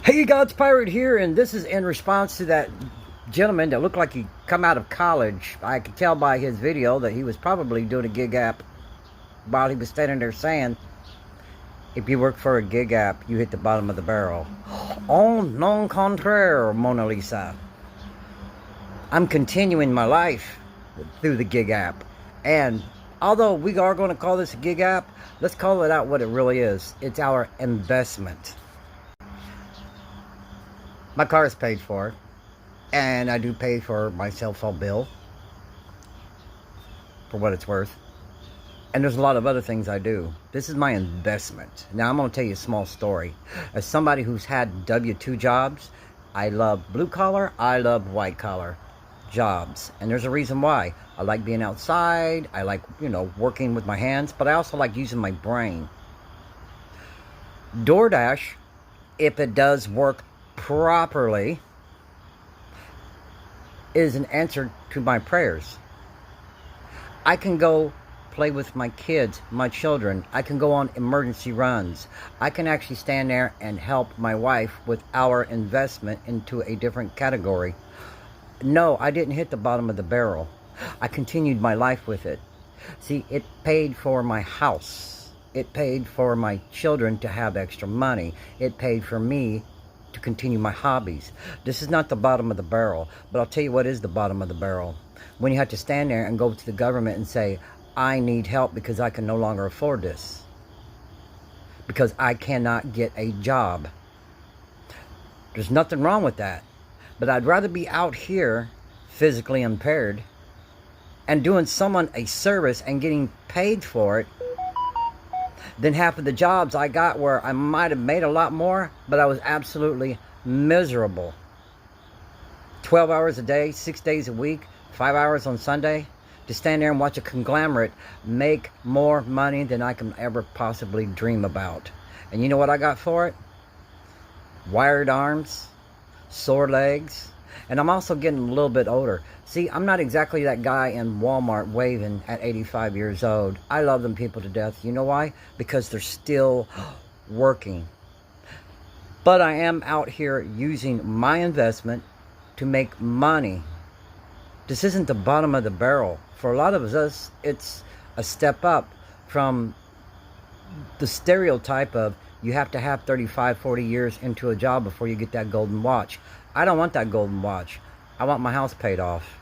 Hey, God's Pirate here, and this is in response to that gentleman that looked like he come out of college. I could tell by his video that he was probably doing a gig app while he was standing there saying, if you work for a gig app, you hit the bottom of the barrel. Oh, non contraire, Mona Lisa. I'm continuing my life through the gig app. And although we are going to call this a gig app, let's call it out what it really is. It's our investment. My car is paid for, and I do pay for my cell phone bill, for what it's worth. And there's a lot of other things I do. This is my investment. Now, I'm going to tell you a small story. As somebody who's had W-2 jobs, I love blue collar, I love white collar jobs. And there's a reason why. I like being outside, I like, working with my hands, but I also like using my brain. DoorDash, if it does work properly, is an answer to my prayers. I can go play with my kids, my children. I can go on emergency runs. I can actually stand there and help my wife with our investment into a different category. No, I didn't hit the bottom of the barrel. I continued my life with it. See, it paid for my house. It paid for my children to have extra money. It paid for me to continue my hobbies. This is not the bottom of the barrel, but I'll tell you what is the bottom of the barrel. When you have to stand there and go to the government and say, I need help because I can no longer afford this. Because I cannot get a job. There's nothing wrong with that. But I'd rather be out here physically impaired and doing someone a service and getting paid for it than half of the jobs I got where I might have made a lot more, but I was absolutely miserable. 12 hours a day, 6 days a week, 5 hours on Sunday, to stand there and watch a conglomerate make more money than I can ever possibly dream about. And you know what I got for it? Wired arms, sore legs, and I'm also getting a little bit older. See, I'm not exactly that guy in Walmart waving at 85 years old. I love them people to death. You know why? Because they're still working. But I am out here using my investment to make money. This isn't the bottom of the barrel. For a lot of us, it's a step up from the stereotype of you have to have 35, 40 years into a job before you get that golden watch. I don't want that golden watch. I want my house paid off.